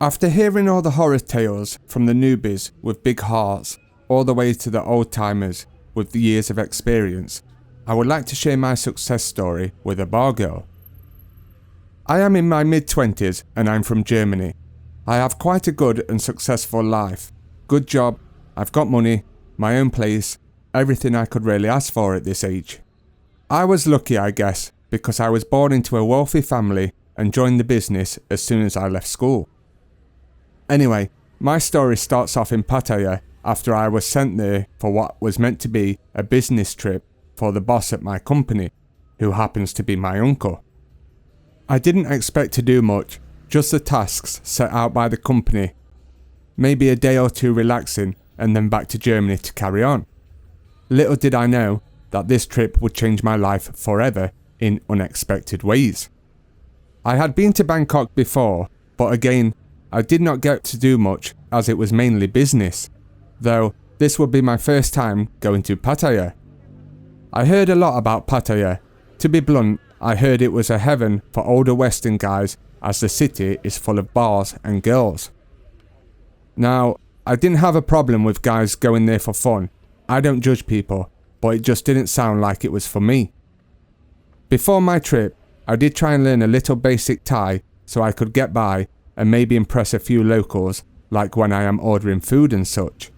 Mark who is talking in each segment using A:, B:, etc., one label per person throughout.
A: After hearing all the horror tales from the newbies with big hearts, all the way to the old-timers with the years of experience, I would like to share my success story with a bar girl. I am in my mid-20s and I'm from Germany. I have quite a good and successful life. Good job, I've got money, my own place, everything I could really ask for at this age. I was lucky, I guess, because I was born into a wealthy family and joined the business as soon as I left school. Anyway, my story starts off in Pattaya after I was sent there for what was meant to be a business trip for the boss at my company, who happens to be my uncle. I didn't expect to do much, just the tasks set out by the company, maybe a day or two relaxing and then back to Germany to carry on. Little did I know that this trip would change my life forever in unexpected ways. I had been to Bangkok before, but again, I did not get to do much as it was mainly business, though this would be my first time going to Pattaya. I heard a lot about Pattaya. To be blunt, I heard it was a heaven for older Western guys as the city is full of bars and girls. Now, I didn't have a problem with guys going there for fun. I don't judge people, but it just didn't sound like it was for me. Before my trip, I did try and learn a little basic Thai so I could get by and maybe impress a few locals, like when I am ordering food and such.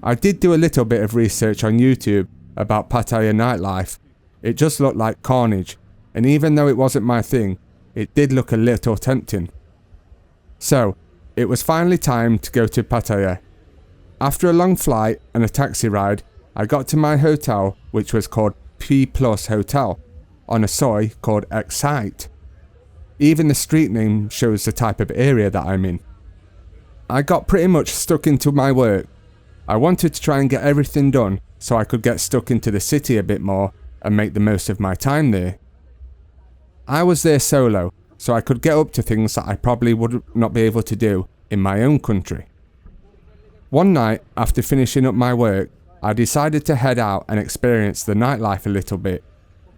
A: I did do a little bit of research on YouTube about Pattaya nightlife. It just looked like carnage, and even though it wasn't my thing, it did look a little tempting. So, it was finally time to go to Pattaya. After a long flight and a taxi ride, I got to my hotel, which was called P Plus Hotel, on a soi called Excite. Even the street name shows the type of area that I'm in. I got pretty much stuck into my work. I wanted to try and get everything done so I could get stuck into the city a bit more and make the most of my time there. I was there solo, so I could get up to things that I probably would not be able to do in my own country. One night, after finishing up my work, I decided to head out and experience the nightlife a little bit.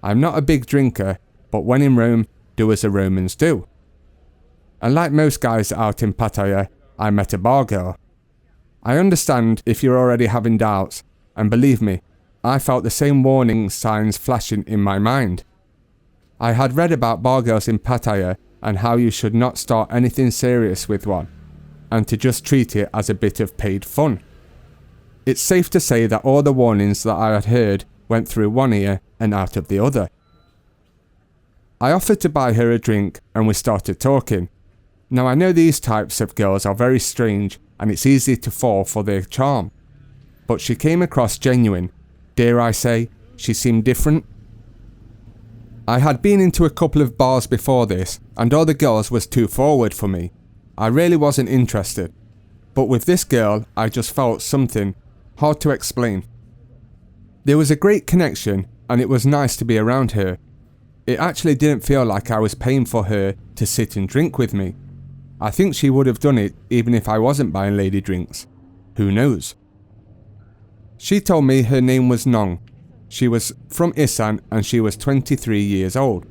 A: I'm not a big drinker, but when in Rome, do as the Romans do. And like most guys out in Pattaya, I met a bar girl. I understand if you're already having doubts, and believe me, I felt the same warning signs flashing in my mind. I had read about bar girls in Pattaya and how you should not start anything serious with one, and to just treat it as a bit of paid fun. It's safe to say that all the warnings that I had heard went through one ear and out of the other. I offered to buy her a drink and we started talking. Now I know these types of girls are very strange and it's easy to fall for their charm. But she came across genuine. Dare I say, she seemed different. I had been into a couple of bars before this and all the girls was too forward for me. I really wasn't interested. But with this girl, I just felt something, hard to explain. There was a great connection and it was nice to be around her. It actually didn't feel like I was paying for her to sit and drink with me. I think she would have done it even if I wasn't buying lady drinks. Who knows? She told me her name was Nong. She was from Isan and she was 23 years old.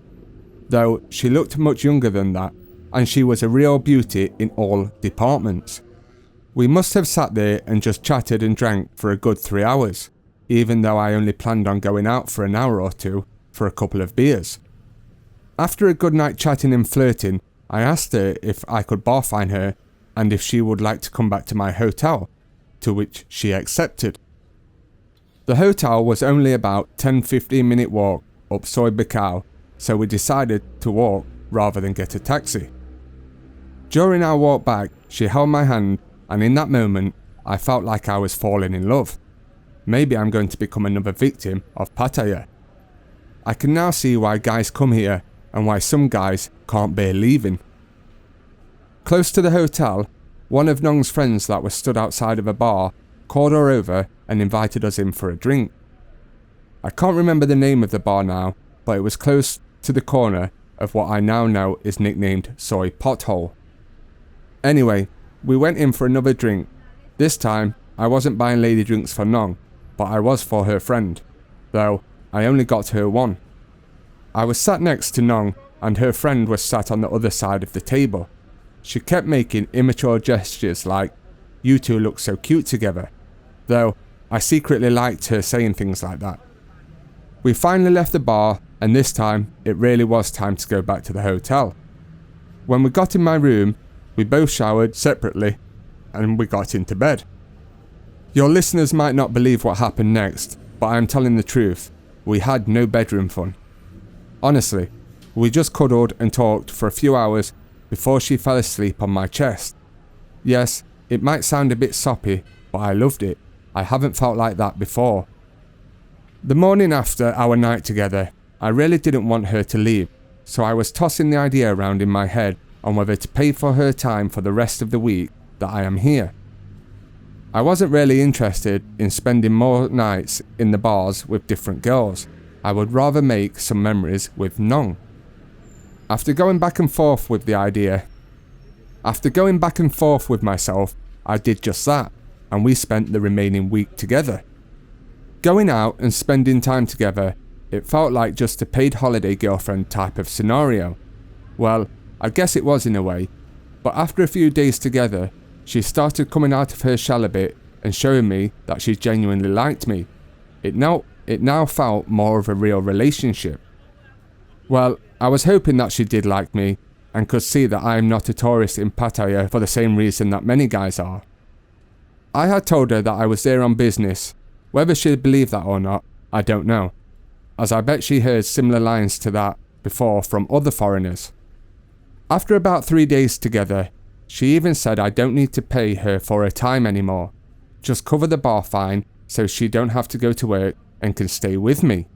A: Though she looked much younger than that, and she was a real beauty in all departments. We must have sat there and just chatted and drank for a good 3 hours, even though I only planned on going out for an hour or two for a couple of beers. After a good night chatting and flirting, I asked her if I could bar fine her and if she would like to come back to my hotel, to which she accepted. The hotel was only about 10-15 minute walk up Soi Buakhao, so we decided to walk rather than get a taxi. During our walk back, she held my hand and in that moment, I felt like I was falling in love. Maybe I'm going to become another victim of Pattaya. I can now see why guys come here and why some guys can't bear leaving. Close to the hotel, one of Nong's friends that was stood outside of a bar called her over and invited us in for a drink. I can't remember the name of the bar now, but it was close to the corner of what I now know is nicknamed Soi Pothole. Anyway, we went in for another drink. This time, I wasn't buying lady drinks for Nong, but I was for her friend, though I only got her one. I was sat next to Nong and her friend was sat on the other side of the table. She kept making immature gestures like, "You two look so cute together," though I secretly liked her saying things like that. We finally left the bar, and this time it really was time to go back to the hotel. When we got in my room, we both showered separately and we got into bed. Your listeners might not believe what happened next, but I am telling the truth. We had no bedroom fun. Honestly, we just cuddled and talked for a few hours before she fell asleep on my chest. Yes, it might sound a bit soppy, but I loved it. I haven't felt like that before. The morning after our night together, I really didn't want her to leave, so I was tossing the idea around in my head on whether to pay for her time for the rest of the week that I am here. I wasn't really interested in spending more nights in the bars with different girls. I would rather make some memories with Nong. After going back and forth with myself, I did just that, and we spent the remaining week together. Going out and spending time together, it felt like just a paid holiday girlfriend type of scenario. Well, I guess it was in a way, but after a few days together, she started coming out of her shell a bit and showing me that she genuinely liked me. It now felt more of a real relationship. Well, I was hoping that she did like me and could see that I am not a tourist in Pattaya for the same reason that many guys are. I had told her that I was there on business. Whether she'd believe that or not, I don't know, as I bet she heard similar lines to that before from other foreigners. After about 3 days together, she even said I don't need to pay her for her time anymore. Just cover the bar fine so she don't have to go to work and can stay with me.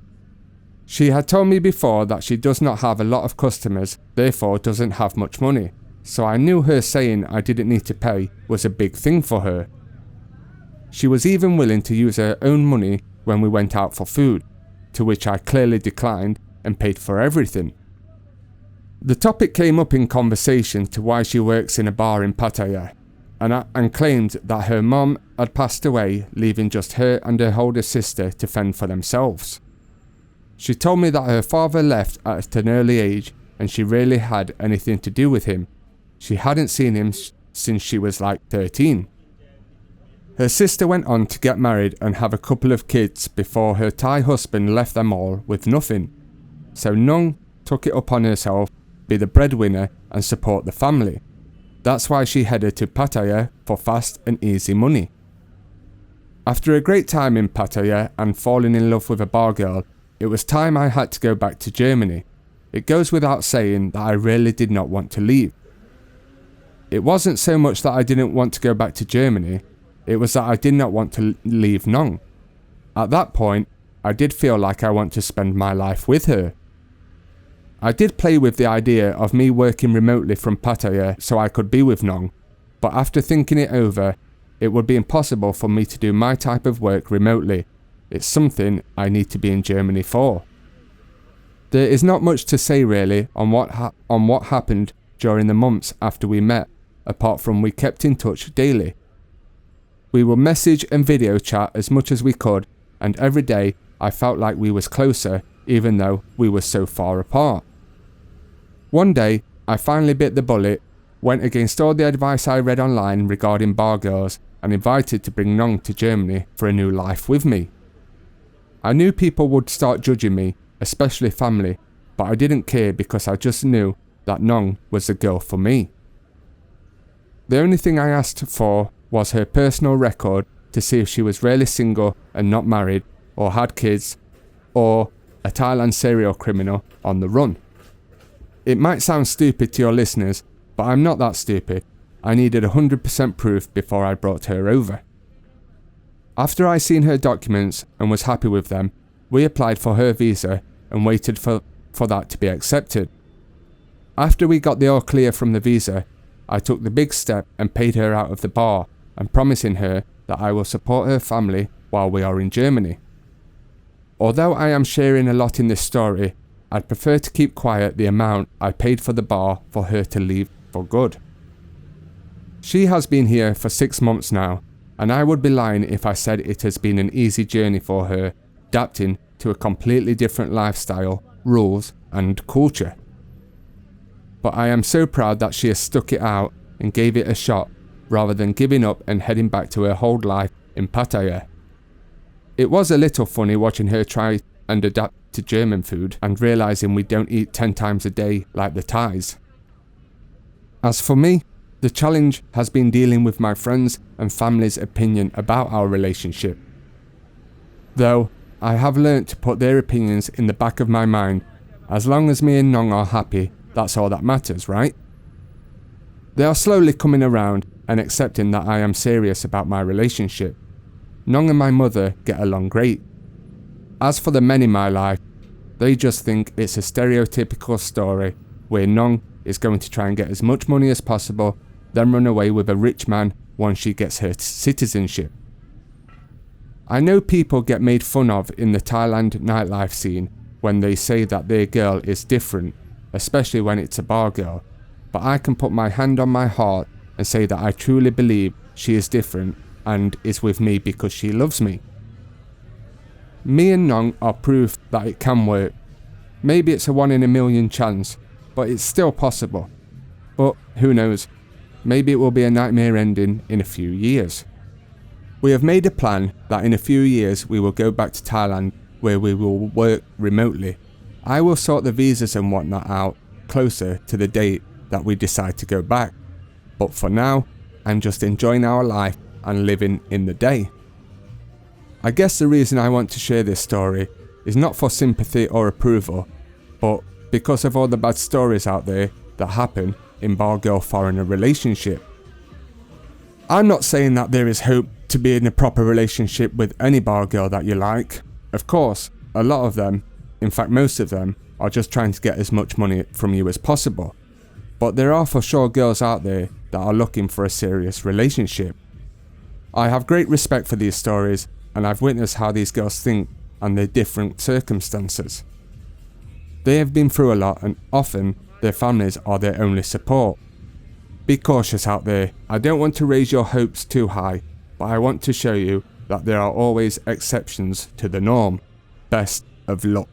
A: She had told me before that she does not have a lot of customers, therefore doesn't have much money, so I knew her saying I didn't need to pay was a big thing for her. She was even willing to use her own money when we went out for food, to which I clearly declined and paid for everything. The topic came up in conversation to why she works in a bar in Pattaya, and claimed that her mom had passed away, leaving just her and her older sister to fend for themselves. She told me that her father left at an early age and she rarely had anything to do with him. She hadn't seen him since she was like 13. Her sister went on to get married and have a couple of kids before her Thai husband left them all with nothing. So Nung took it upon herself to be the breadwinner and support the family. That's why she headed to Pattaya for fast and easy money. After a great time in Pattaya and falling in love with a bar girl, it was time I had to go back to Germany. It goes without saying that I really did not want to leave. It wasn't so much that I didn't want to go back to Germany, it was that I did not want to leave Nong. At that point, I did feel like I want to spend my life with her. I did play with the idea of me working remotely from Pattaya so I could be with Nong, but after thinking it over, it would be impossible for me to do my type of work remotely. It's something I need to be in Germany for. There is not much to say really on what happened during the months after we met, apart from we kept in touch daily. We would message and video chat as much as we could, and every day I felt like we was closer even though we were so far apart. One day I finally bit the bullet, went against all the advice I read online regarding bar girls, and invited to bring Nong to Germany for a new life with me. I knew people would start judging me, especially family, but I didn't care because I just knew that Nong was the girl for me. The only thing I asked for was her personal record to see if she was really single and not married, or had kids, or a Thailand serial criminal on the run. It might sound stupid to your listeners, but I'm not that stupid. I needed 100% proof before I brought her over. After I seen her documents and was happy with them, we applied for her visa and waited for that to be accepted. After we got the all clear from the visa, I took the big step and paid her out of the bar, and promising her that I will support her family while we are in Germany. Although I am sharing a lot in this story, I'd prefer to keep quiet the amount I paid for the bar for her to leave for good. She has been here for 6 months now, and I would be lying if I said it has been an easy journey for her, adapting to a completely different lifestyle, rules and culture. but I am so proud that she has stuck it out and gave it a shot rather than giving up and heading back to her whole life in Pattaya. It was a little funny watching her try and adapt to German food and realising we don't eat 10 times a day like the Thais. As for me, the challenge has been dealing with my friends and family's opinion about our relationship. Though, I have learnt to put their opinions in the back of my mind. As long as me and Nong are happy, that's all that matters, right? They are slowly coming around and accepting that I am serious about my relationship. Nong and my mother get along great. As for the men in my life, they just think it's a stereotypical story where Nong is going to try and get as much money as possible, then run away with a rich man once she gets her citizenship. I know people get made fun of in the Thailand nightlife scene when they say that their girl is different, especially when it's a bar girl, but I can put my hand on my heart and say that I truly believe she is different and is with me because she loves me. Me and Nong are proof that it can work. Maybe it's a 1 in a million chance, but it's still possible. But who knows, maybe it will be a nightmare ending in a few years. We have made a plan that in a few years we will go back to Thailand where we will work remotely. I will sort the visas and whatnot out closer to the date that we decide to go back. But for now, I'm just enjoying our life and living in the day. I guess the reason I want to share this story is not for sympathy or approval, but because of all the bad stories out there that happen in bar girl foreigner relationship. I'm not saying that there is hope to be in a proper relationship with any bar girl that you like. Of course, a lot of them, in fact most of them, are just trying to get as much money from you as possible. But there are for sure girls out there that are looking for a serious relationship. I have great respect for these stories, and I've witnessed how these girls think and their different circumstances. They have been through a lot, and often their families are their only support. Be cautious out there. I don't want to raise your hopes too high, but I want to show you that there are always exceptions to the norm. Best of luck.